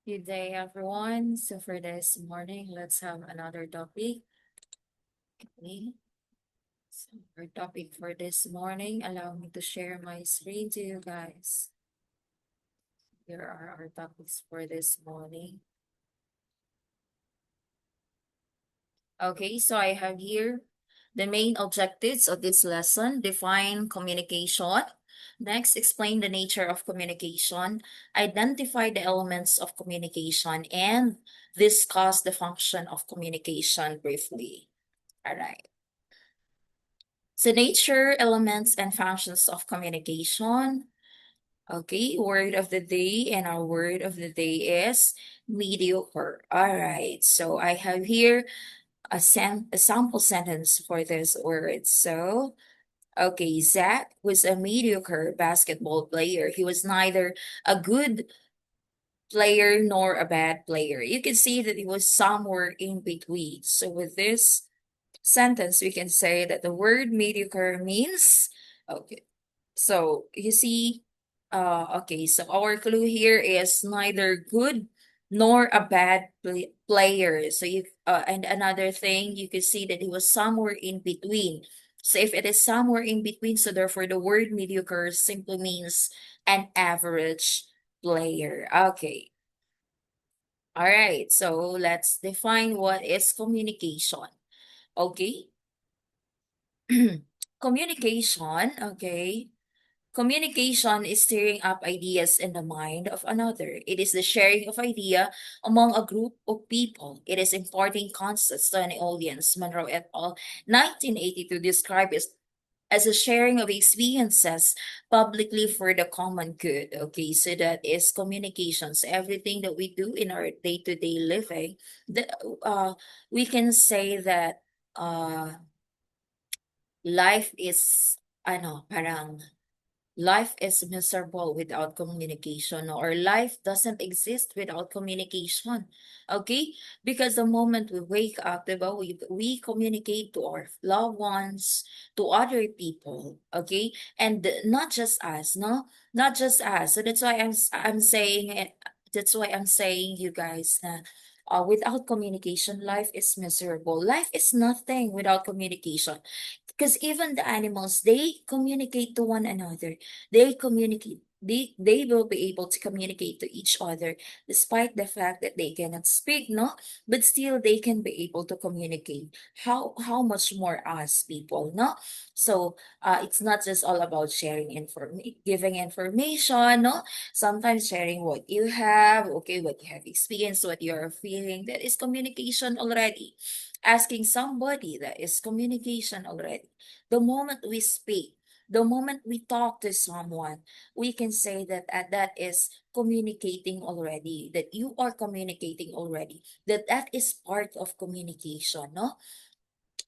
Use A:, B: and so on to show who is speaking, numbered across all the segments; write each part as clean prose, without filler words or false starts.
A: Good day, everyone. So for this morning, let's have another topic. Okay. So our topic for this morning, allow me to share my screen to you guys. Here are our topics for this morning. Okay, so I have here the main objectives of this lesson. Define communication. Next, explain the nature of communication. Identify the elements of communication and discuss the function of communication briefly. All right. So nature, elements, and functions of communication. Okay, word of the day, and our word of the day is mediocre. All right, so I have here a sample sentence for this word. So, okay, Zach was a mediocre basketball player. He was neither a good player nor a bad player. You can see that he was somewhere in between. So with this sentence, we can say that the word mediocre means, okay, so you see, okay, so our clue here is neither good nor a bad player. So and another thing, you can see that he was somewhere in between. So if it is somewhere in between, so therefore the word mediocre simply means an average player. Okay. All right. So let's define what is communication. Okay. Communication, okay. Communication is stirring up ideas in the mind of another. It is the sharing of idea among a group of people. It is imparting concepts to an audience. Monroe et al. 1982 described it as a sharing of experiences publicly for the common good. Okay, so that is communications. Everything that we do in our day-to-day living, the, we can say that life is parang life is miserable without communication, or life doesn't exist without communication. Okay? Because the moment we wake up, diba, we communicate to our loved ones, to other people. Okay? And not just us, no? Not just us. So that's why I'm saying it. That's why I'm saying you guys na without communication, life is miserable. Life is nothing without communication. Because even the animals, they communicate to one another. They communicate. They will be able to communicate to each other despite the fact that they cannot speak, no? But still they can be able to communicate. How much more us people, no? So it's not just all about sharing giving information, no? Sometimes sharing what you have, okay, what you have experienced, what you are feeling, that is communication already. Asking somebody, that is communication already. The moment we speak, the moment we talk to someone, we can say that that is communicating already, that you are communicating already, that that is part of communication, no?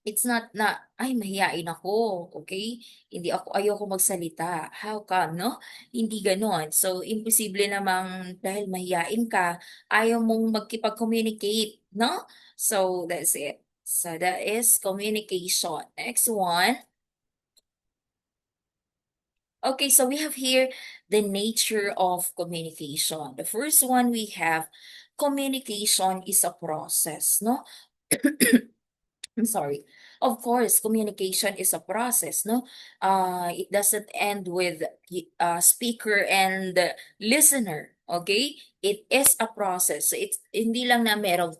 A: It's not na, ay, mahiyain ako, okay? Hindi ako, ayoko magsalita. How come, no? Hindi ganon. So, imposible namang dahil mahiyain ka, ayaw mong magkipag-communicate, no? So, that's it. So, that is communication. Next one. Okay, so we have here the nature of communication. The first one we have, communication is a process, no? I'm sorry. Of course, communication is a process, no? It doesn't end with speaker and listener, okay? It is a process. So it's hindi lang na merong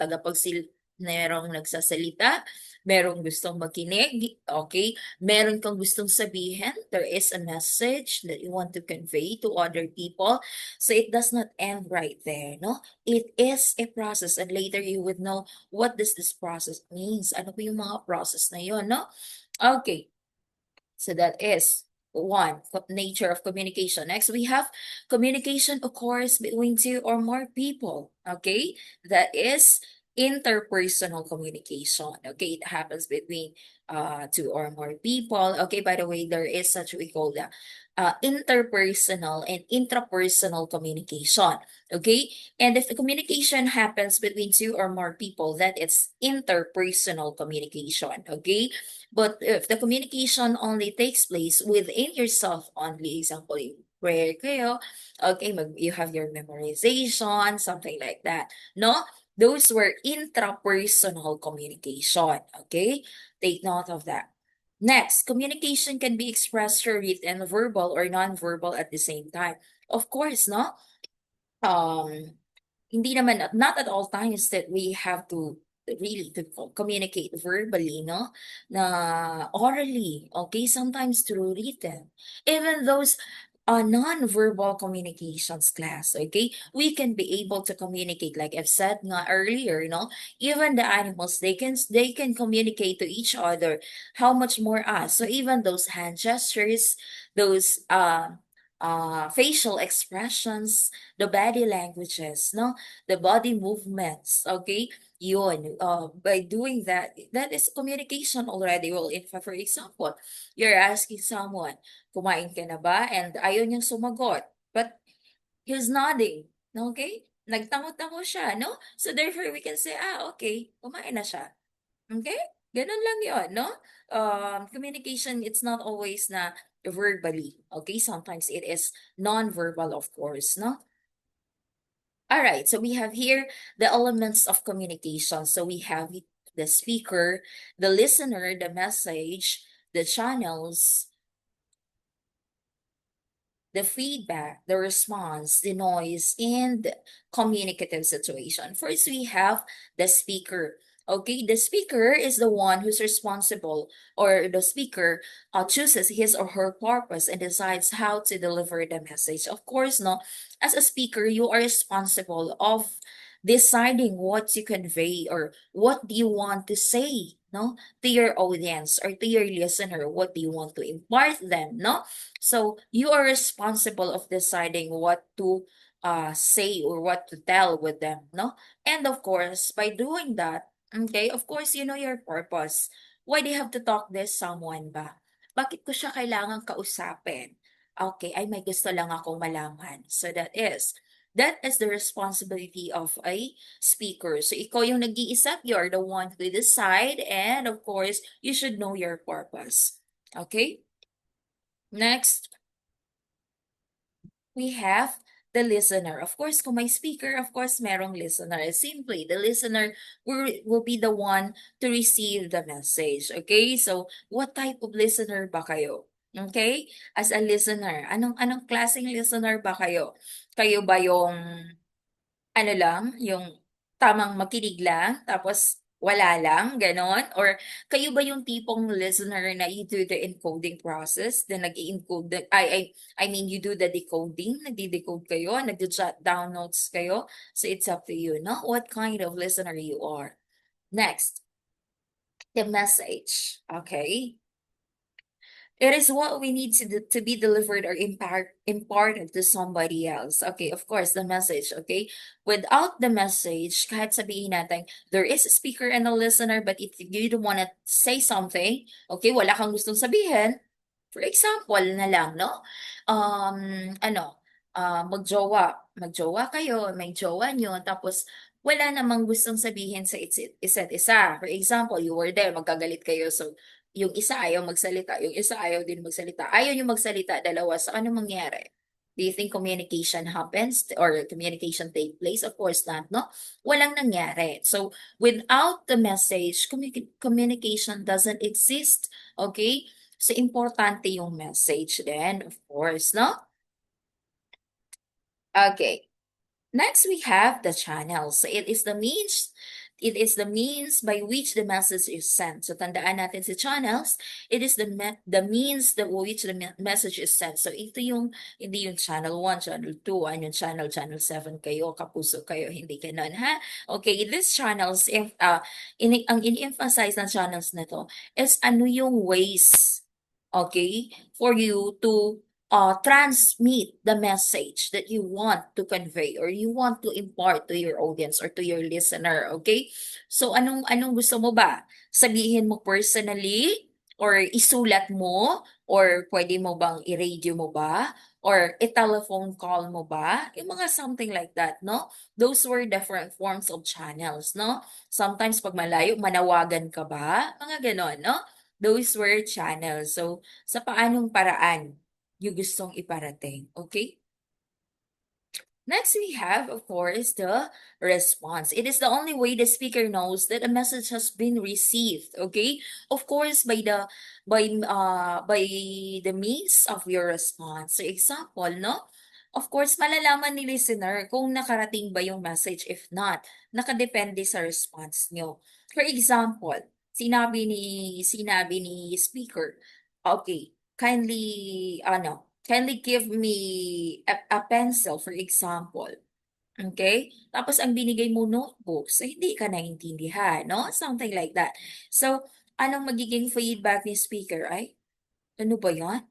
A: nagsasalita, merong gustong makinig, okay? Meron kang gustong sabihin. There is a message that you want to convey to other people. So it does not end right there, no? It is a process, and later you would know what does this process means? Ano po yung mga process na yun, no? Okay, so that is one, nature of communication. Next, we have communication occurs between two or more people. Okay, that is interpersonal communication. Okay, it happens between two or more people. Okay, by the way, there is such we call the interpersonal and intrapersonal communication. Okay, and if the communication happens between two or more people, that it's interpersonal communication. Okay, but if the communication only takes place within yourself only, example, prayer kayo, okay, you have your memorization, something like that, no? Those were intrapersonal communication, okay? Take note of that. Next, communication can be expressed through written, verbal, or non-verbal at the same time. Of course, no? Um, Hindi naman not at all times that we have to really to communicate verbally, no? Na orally, okay? Sometimes through written. Even those non-verbal communications class, okay? We can be able to communicate, like I've said nga earlier, no? Even the animals, they can communicate to each other. How much more us? So even those hand gestures, those facial expressions, the body languages, no? The body movements, okay? Yun, by doing that, that is communication already. Well, if, for example, you're asking someone, kumain ka na ba? And ayaw niyang sumagot. But he's nodding, okay? Nagtango-tango siya, no? So therefore, we can say, okay, kumain na siya. Okay? Ganun lang yon, no? Communication, it's not always na verbally. Okay? Sometimes it is non-verbal, of course, no? All right, so we have here the elements of communication. So we have the speaker, the listener, the message, the channels, the feedback, the response, the noise, and the communicative situation. First, we have the speaker. Okay, the speaker is the one who's responsible, or the speaker chooses his or her purpose and decides how to deliver the message. Of course, no, as a speaker, you are responsible of deciding what to convey or what do you want to say, no, to your audience or to your listener. What do you want to impart them, no? So you are responsible of deciding what to say or what to tell with them, no? And of course, by doing that, okay, of course, you know your purpose. Why do you have to talk this someone ba? Bakit ko siya kailangan kausapin? Okay, ay may gusto lang akong malaman. So that is the responsibility of a speaker. So ikaw yung nag-iisip, you're the one to decide, and of course, you should know your purpose. Okay? Next, we have the listener. Of course, kung may speaker, of course, merong listener. Simply, the listener will be the one to receive the message. Okay? So, what type of listener ba kayo? Okay? As a listener, anong klaseng listener ba kayo? Kayo ba yung ano lang, yung tamang makinig lang, tapos wala lang, gano'n? Or kayo ba yung tipong listener na you do the encoding process, then nag-i-encode, I mean, you do the decoding, nagde-decode kayo, nagja-jot down notes kayo? So it's up to you, no? What kind of listener you are. Next, the message, okay? It is what we need to be delivered or imparted to somebody else. Okay, of course, the message, okay? Without the message, kahit sabihin natin, there is a speaker and a listener, but if you don't want to say something, okay, wala kang gustong sabihin, for example na lang, no? Ano, magjowa kayo, may jowa nyo, tapos wala namang gustong sabihin sa isa't isa. For example, you were there, magkagalit kayo, so yung isa ayaw magsalita, yung isa ayaw din magsalita. Ayaw yung magsalita, dalawa. So, ano mangyari? Do you think communication happens or communication take place? Of course not, no? Walang nangyari. So, without the message, communication doesn't exist. Okay? So, importante yung message then, of course, no? Okay. Next, we have the channel. So it is the means by which the message is sent. So tandaan natin si channels, it is the means that which the message is sent. So ito yung hindi yung channel 1, channel 2, ano yung channel 7 kayo, kapuso kayo, hindi ganun, ha? Okay, these channels, if ang ini-emphasize ng channels na to is ano yung ways, okay, for you to transmit the message that you want to convey or you want to impart to your audience or to your listener, okay? So anong gusto mo ba? Sabihin mo personally or isulat mo or pwede mo bang i-radio mo ba or i-telephone call mo ba? Yung mga something like that, no? Those were different forms of channels, no? Sometimes pag malayo, manawagan ka ba? Mga ganon, no? Those were channels. So, sa paanong paraan? yung gustong iparating. Okay? Next, we have, of course, the response. It is the only way the speaker knows that a message has been received. Okay, of course, by the means of your response. So, example, no. Of course, malalaman ni listener kung nakarating ba yung message. If not, nakadepende sa response nyo. For example, sinabi ni speaker, okay, kindly give me a pencil, for example. Okay? Tapos ang binigay mo notebooks, eh, hindi ka naintindihan, no? Something like that. So, anong magiging feedback ni speaker? Ay, ano ba yan?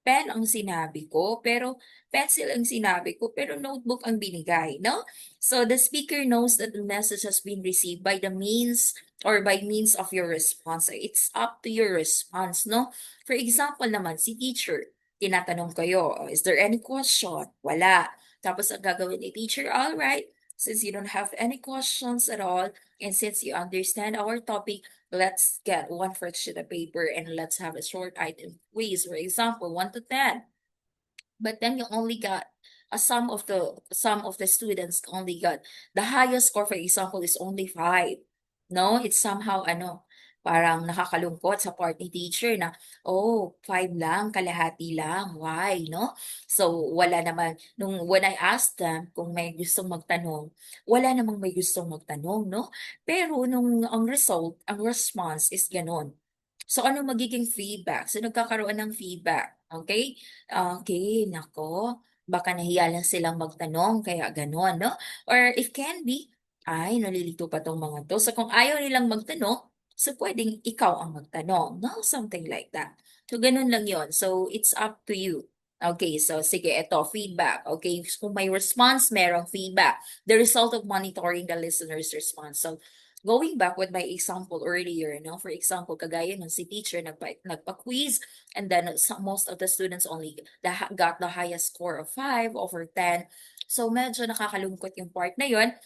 A: Pen ang sinabi ko, pero pencil ang sinabi ko, pero notebook ang binigay, no? So the speaker knows that the message has been received by the means or by means of your response. It's up to your response, no? For example naman, si teacher, tinatanong kayo, "Oh, is there any question?" Wala. Tapos ang gagawin ni teacher, all right, since you don't have any questions at all, and since you understand our topic, let's get one fresh sheet of paper and let's have a short item quiz. For example, 1 to 10. But then you only got some of the students only got the highest score, for example, is only 5. No, it's somehow parang nakakalungkot sa part ni teacher na, oh, 5 lang, kalahati lang. Why, no? So, wala naman, when I asked them kung may gustong magtanong, wala namang may gustong magtanong, no? Pero ang response is ganon. So, ano magiging feedback? So, nagkakaroon ng feedback. Okay? Okay, nako, baka nahiya lang silang magtanong kaya gano'n 'no? Or it can be, "Ay, nalilito pa 'tong mga 'to." So kung ayaw nilang magtanong, so puwedeng ikaw ang magtanong 'no, something like that. So gano'n lang 'yon. So it's up to you. Okay, so sige eto feedback, okay? Kung may response, merong feedback. The result of monitoring the listener's response. So going back with my example earlier 'no, for example kagaya nung si teacher nagpa-quiz. And then most of the students only got the highest score of 5/10. So medyo nakakalungkot yung part na yun.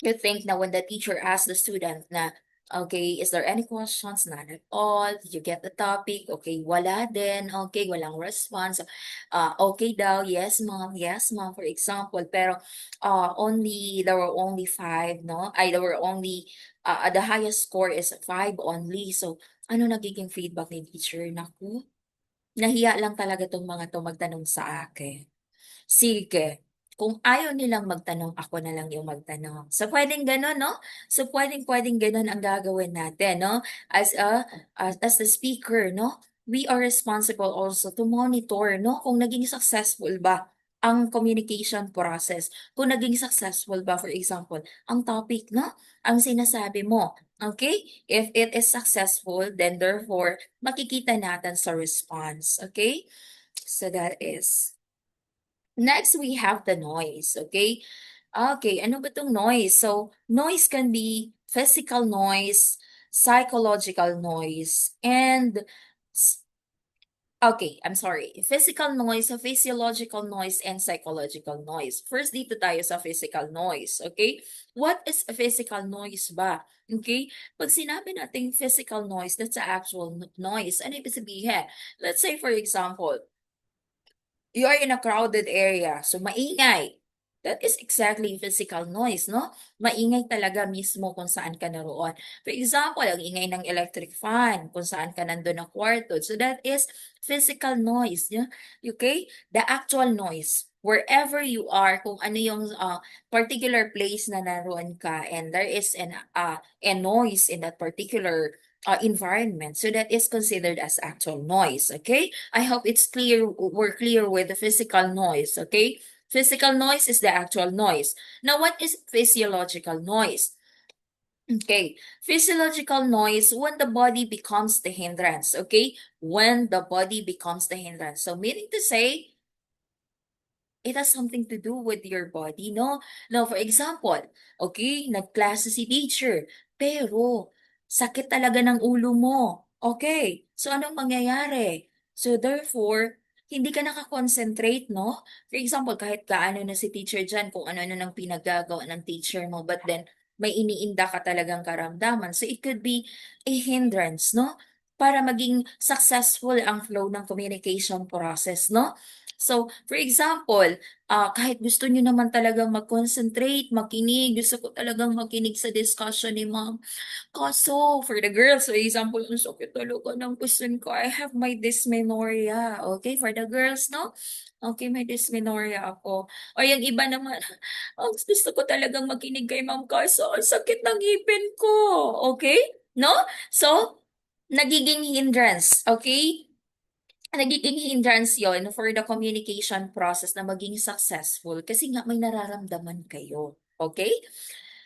A: You think na when the teacher asks the student na, okay, is there any questions? None at all. Did you get the topic? Okay, wala din. Okay, walang response. Okay daw, yes ma'am, for example. Pero there were only 5, no? There were only, the highest score is 5 only. So, ano nagiging feedback ni teacher? Naku, nahiya lang talaga 'tong mga 'to magtanong sa akin. Sige, kung ayaw nilang magtanong, ako na lang yung magtanong. So, puwedeng gano'n 'no? So, puwedeng-puwedeng gano'n ang gagawin natin 'no, as the speaker 'no? We are responsible also to monitor 'no, kung naging successful ba ang communication process. Kung naging successful ba, for example, ang topic 'no, ang sinasabi mo, okay? If it is successful, then therefore makikita natin sa response, okay? So, that is. Next, we have the noise, okay? Okay, ano ba 'tong noise? So, noise can be physical noise, psychological noise, and s okay, I'm sorry. Physical noise, physiological noise, and psychological noise. First, dito tayo sa physical noise, okay? What is a physical noise ba? Okay? 'Pag sinabi nating physical noise, that's the actual noise. Ano ibig sabihin? Let's say, for example, you are in a crowded area, so maingay. That is exactly physical noise, no? Maingay talaga mismo kung saan ka naroon. For example, ang ingay ng electric fan, kung saan ka nandun na kwarto. So that is physical noise, yeah? Okay? The actual noise. Wherever you are, kung ano yung particular place na naroon ka, and there is a noise in that particular environment. So that is considered as actual noise, okay? I hope it's clear, we're clear with the physical noise, okay? Physical noise is the actual noise. Now, what is physiological noise? Okay, physiological noise when the body becomes the hindrance, okay? When the body becomes the hindrance. So, meaning to say, it has something to do with your body, no? Now, for example, okay, nagklase si teacher, pero sakit talaga ng ulo mo. Okay, so anong mangyayari? So therefore, hindi ka nakakonsentrate, no? For example, kahit gaano na si teacher dyan, kung ano na ng pinagagawa ng teacher mo, but then may iniinda ka talagang karamdaman. So it could be a hindrance, no? para maging successful ang flow ng communication process, no? So, for example, kahit gusto niyo naman talagang mag-concentrate, makinig, gusto ko talagang makinig sa discussion ni ma'am. Kaso, for the girls, for example, ang sakit talaga ng puson ko. I have my dysmenorrhea. Okay, for the girls, no? Okay, may dysmenorrhea ako. O yung iba naman, ang gusto ko talagang makinig kay ma'am kaso ang sakit ng ngipin ko. Okay? No? So, nagiging hindrance. Okay? Nagiging hindrance yon for the communication process na maging successful kasi nga may nararamdaman kayo. Okay?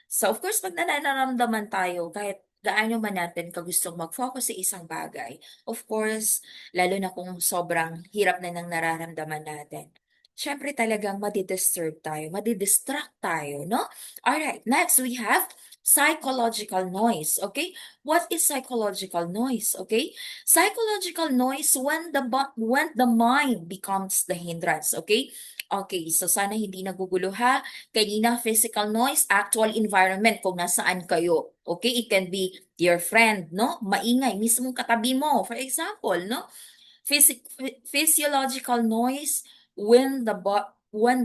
A: So, of course, pag nararamdaman tayo, kahit gaano man natin kagustong mag-focus sa isang bagay, of course, lalo na kung sobrang hirap na ng nararamdaman natin, syempre talagang madidisturb tayo, madidistract tayo, no? Alright, next we have psychological noise, okay? What is psychological noise, okay? Psychological noise when the mind becomes the hindrance, okay? Okay, so sana hindi nagugulo ha. Kanina, physical noise, actual environment kung nasaan kayo. Okay, it can be your friend, no? Maingay, mismong katabi mo. For example, no? Physiological noise when the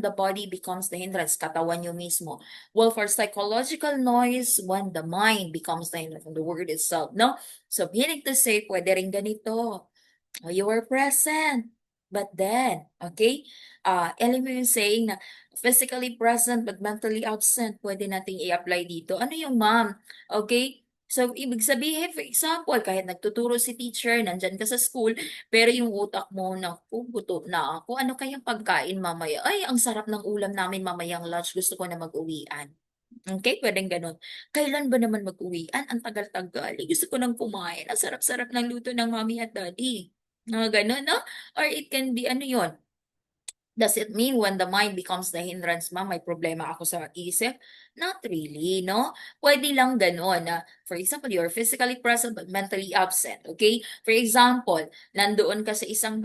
A: body becomes the hindrance, katawan nyo mismo. Well, for psychological noise, when the mind becomes the hindrance, the word itself, no? So, meaning to say, pwede rin ganito. You were present, but then, okay? Alam mo yung saying na physically present but mentally absent, pwede nating i-apply dito. Ano yung ma'am? Okay? So, ibig sabihin, for example, kahit nagtuturo si teacher, nandyan ka sa school, pero yung utak mo, naku, gutom na ako. Ano kayang pagkain mamaya? Ay, ang sarap ng ulam namin mamayang lunch. Gusto ko na mag-uwian. Okay, pwedeng gano'n. Kailan ba naman mag-uwian? Ang tagal-tagal, eh, gusto ko ng kumain. Ang sarap-sarap ng luto ng mommy at daddy. Mga gano'n, 'no? Or it can be ano 'yun, does it mean when the mind becomes the hindrance, ma'am, may problema ako sa isip? Not really, no? Pwede lang gano'n na, for example, you're physically present but mentally absent, okay? For example, nandoon ka sa isang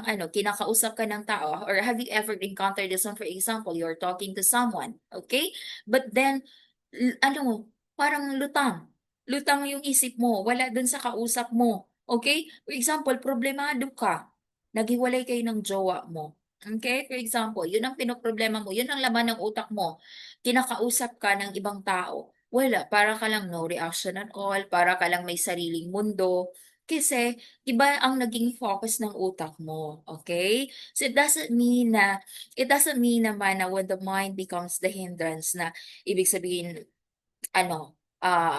A: ano, kinakausap ka ng tao, or have you ever encountered this one? For example, you're talking to someone, okay? But then, ano, parang lutang. Lutang yung isip mo, wala dun sa kausap mo, okay? For example, problemado ka, naghiwalay kayo ng jowa mo. Okay, for example, yun ang pinoproblema mo, yun ang laman ng utak mo. Kinakausap ka ng ibang tao. Wala, para ka lang no reaction at all, para ka lang may sariling mundo. Kasi iba ang naging focus ng utak mo, okay? So it doesn't mean naman na when the mind becomes the hindrance na ibig sabihin ano,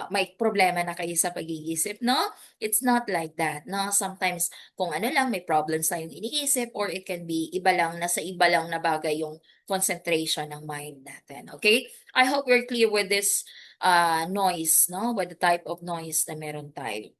A: may problema na kayo sa pag-iisip, no? It's not like that, no? Sometimes, kung ano lang, may problems tayong iniisip or it can be iba lang, nasa iba lang na bagay yung concentration ng mind natin, okay? I hope we're clear with this noise, no? With the type of noise na meron tayo.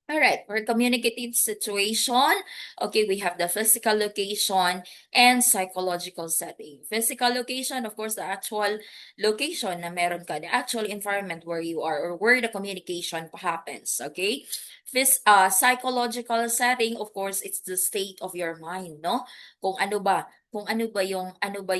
A: All right, for communicative situation, okay, we have the physical location and psychological setting. Physical location, of course, the actual location na meron ka, the actual environment where you are or where the communication happens, okay? Psychological setting, of course, it's the state of your mind, no? Ano ba yung ano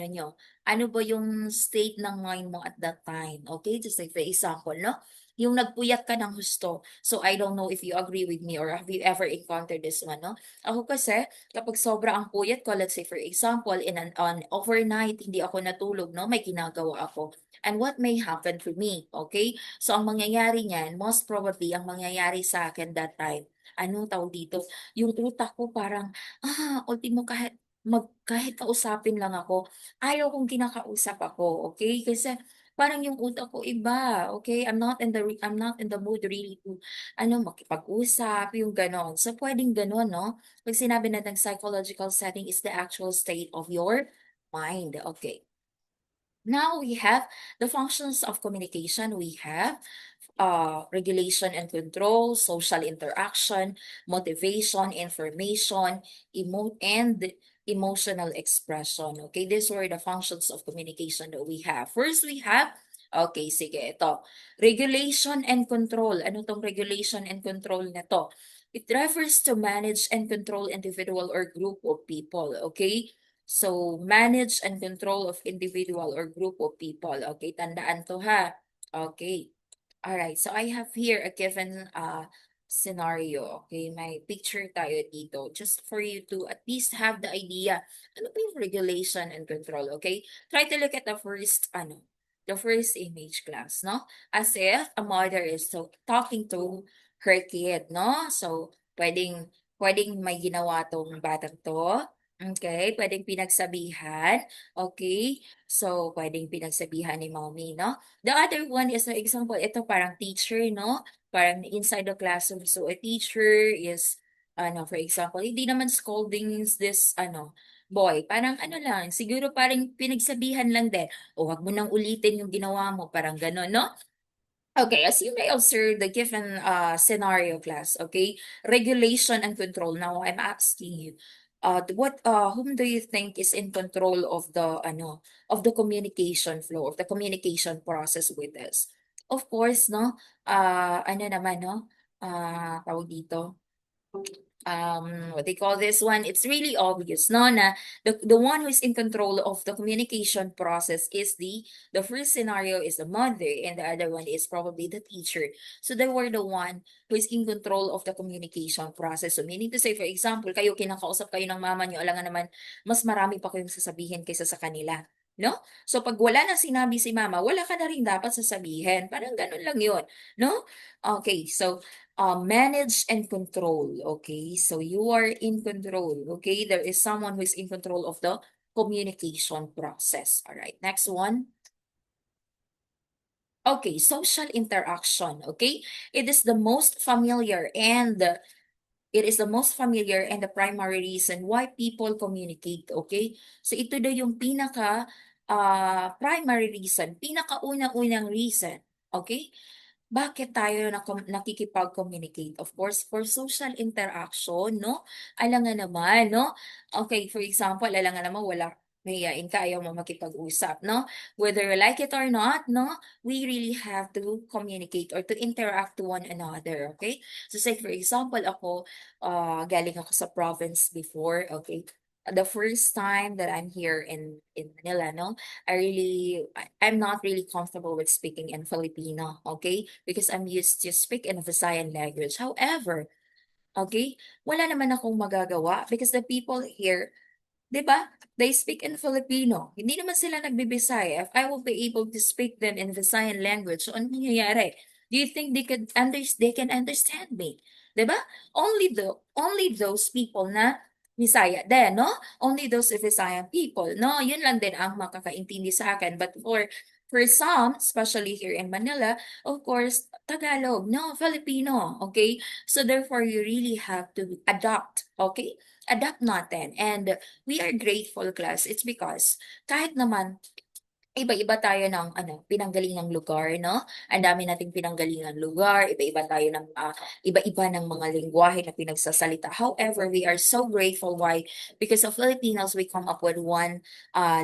A: nyo, ano ba yung state ng mind mo at that time, okay? Just like for example, no? Yung nagpuyat ka ng husto. So, I don't know if you agree with me or have you ever encountered this one, no? Ako kasi, kapag sobra ang puyat ko, let's say for example, on overnight, hindi ako natulog, no? May ginagawa ako. And what may happen to me, okay? So, ang mangyayari niyan, most probably, ang mangyayari sa akin that time, ano tawag dito, yung utak ko parang, ultimo kahit kausapin lang ako, ayaw kong kinakausap ako, okay? Kasi parang yung utak ko iba, okay? I'm not in the mood really to ano makipag-usap, yung gano'n. So pwedeng gano'n, no? Pag sinabi natin psychological setting is the actual state of your mind. Okay. Now we have the functions of communication. We have regulation and control, social interaction, motivation, information, and emotional expression. Okay, these were the functions of communication that we have. First, we have, okay, sige, ito. Regulation and control. Ano tong regulation and control na to? It refers to manage and control individual or group of people. Okay? So, manage and control of individual or group of people. Okay, tandaan to ha. Okay. All right. So I have here a given scenario, okay? May picture tayo dito just for you to at least have the idea ano ba yung regulation and control, okay? Try to look at the first image class, no? As if a mother is so talking to her kid, no? So, pwedeng may ginawa tong batang to. Okay, pwedeng pinagsabihan. Okay, so pwedeng pinagsabihan ni mommy, no? The other one is, for example, ito parang teacher, no? Parang inside the classroom. So, a teacher is, for example, hindi naman scolding this, boy. Parang ano lang, siguro parang pinagsabihan lang din. O, wag mo nang ulitin yung ginawa mo. Parang gano'n, no? Okay, as you may observe the given scenario class, okay, regulation and control. Now I'm asking you, whom do you think is in control of the communication flow, of the communication process with this? Of course, no, ano naman, no, tawag dito, what they call this one, it's really obvious, no, na the one who's in control of the communication process is the first scenario is the mother, and the other one is probably the teacher. So they were the one who is in control of the communication process. So meaning to say, for example, kayo kinakausap kayo ng mama niyo, alangan naman mas marami pa kayong sasabihin kaysa sa kanila, no? So pag wala na sinabi si mama, wala ka na rin dapat sasabihin. Parang ganun lang yun, no? Okay, so manage and control. Okay, so you are in control. Okay, there is someone who is in control of the communication process. All right, next one. Okay, social interaction. Okay, it is the most familiar and it is the most familiar and the primary reason why people communicate. Okay, so ito daw yung pinaka primary reason, pinakauna-unang reason. Okay, bakit tayo nakikipag-communicate? Of course, for social interaction, no? Alangan naman, no? Okay, for example, alangan naman wala mahiyain ka, ayaw mo makipag-usap, no? Whether we like it or not, no? We really have to communicate or to interact to one another, okay? So say for example, ako, galing ako sa province before, okay? The first time that I'm here in Manila, no? I'm not really comfortable with speaking in Filipino, okay? Because I'm used to speak in Visayan language. However, okay, wala naman akong magagawa because the people here, 'di ba? They speak in Filipino. Hindi naman sila nagbibisaya. If I will be able to speak them in Visayan language, so ano mangyayari? Do you think they can understand me? 'Di ba? Only those people na Visaya din, no? Only those Visayan people, no? Yun lang din ang makakaintindi sa akin. But for some, especially here in Manila, of course, Tagalog, no, Filipino, okay? So therefore, you really have to adapt, okay? Adapt natin. And we are grateful, class. It's because kahit naman iba-iba tayo ng pinanggalingang lugar, no? Ang dami nating pinanggalingang lugar, iba-iba ng mga lengguwahe na pinagsasalita. However, we are so grateful. Why? Because of Filipinos, we come up with one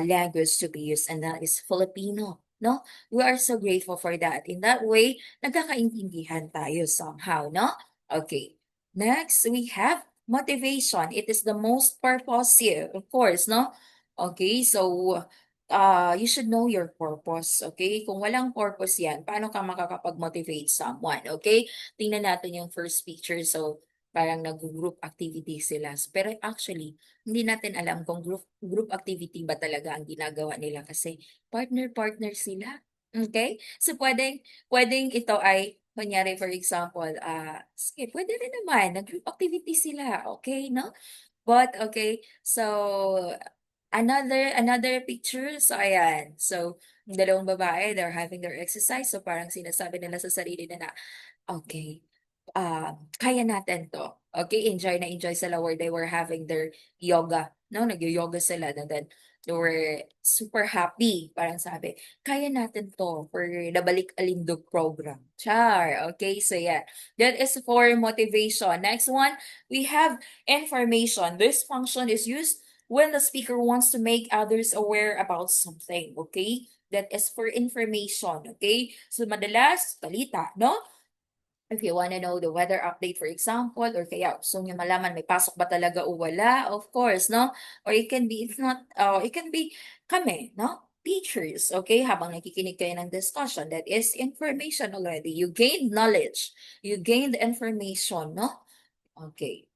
A: language to be used, and that is Filipino. No? We are so grateful for that. In that way, nagkakaintindihan tayo somehow, no? Okay. Next, we have motivation. It is the most purposive, of course, no? Okay, so you should know your purpose, okay? Kung walang purpose yan, paano ka makakapag-motivate someone, okay? Tingnan natin yung first picture. So, parang nag-group activity sila. Pero actually, hindi natin alam kung group activity ba talaga ang ginagawa nila kasi partner-partner sila. Okay? So, pwedeng ito ay, kunyari for example, sige, pwede rin naman, nag-group activity sila, okay, no? But okay, so another picture. So ayan. So yung dalawang babae, they're having their exercise. So parang sinasabi nila sa sarili nila, okay, kaya natin to. Okay, enjoy na enjoy sila where they were having their yoga. No, nag-yoga sila. And then they were super happy. Parang sabi, kaya natin to for the Balik Alindog program. Char. Okay, so yeah. That is for motivation. Next one, we have information. This function is used when the speaker wants to make others aware about something. Okay? That is for information. Okay? So madalas, balita, no? If you want to know the weather update, for example, or kaya gusto nyo malaman may pasok ba talaga o wala, of course, no? Or it can be, it's not, it can be kami, no? teachers, okay? Habang nakikinig kayo ng discussion, that is information already. You gained knowledge. You gained information, no? Okay.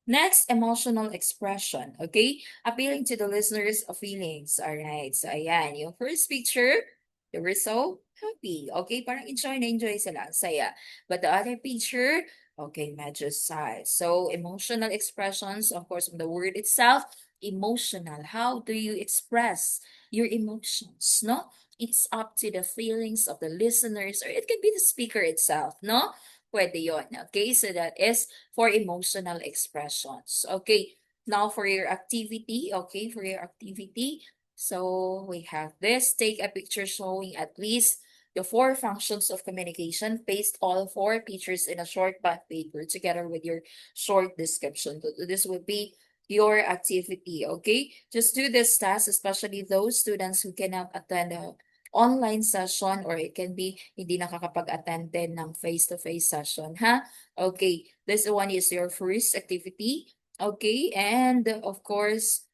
A: Next, emotional expression, okay? Appealing to the listener's feelings. All right. So, ayan. Yung first picture, they were so happy. Okay? Parang enjoy na enjoy sila. Saya. But the other picture, okay, medyo sad. So, emotional expressions, of course, from the word itself, emotional. How do you express your emotions, no? It's up to the feelings of the listeners, or it can be the speaker itself, no? Pwede yon. Okay? So, that is for emotional expressions. Okay, now for your activity, okay, for your activity, so we have this. Take a picture showing at least the four functions of communication. Paste all four pictures in a short bond paper together with your short description. So this would be your activity, okay? Just do this task, especially those students who cannot attend a online session, or it can be hindi nakakapag-attend din ng face-to-face session, ha? Okay, this one is your first activity. Okay, and of course,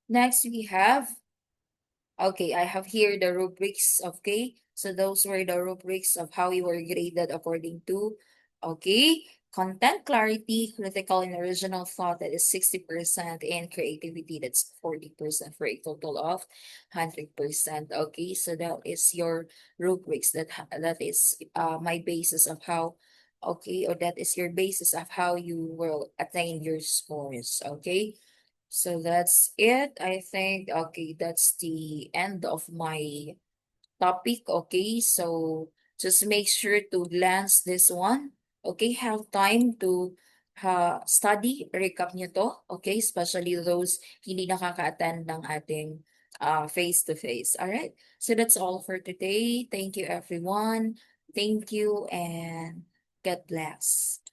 A: next we have, okay, I have here the rubrics, okay? So those were the rubrics of how you were graded according to, okay, content clarity, critical and original thought, that is 60%, and creativity, that's 40%, for a total of 100%. Okay, so that is your rubrics. That is my basis of how, okay, or that is your basis of how you will attain your scores. Okay. So that's it. I think, okay, that's the end of my topic. Okay, so just make sure to glance this one. Okay, have time to study, recap nyo to. Okay, especially those hindi nakaka-attend ng ating face-to-face. All right, so that's all for today. Thank you, everyone. Thank you, and God bless.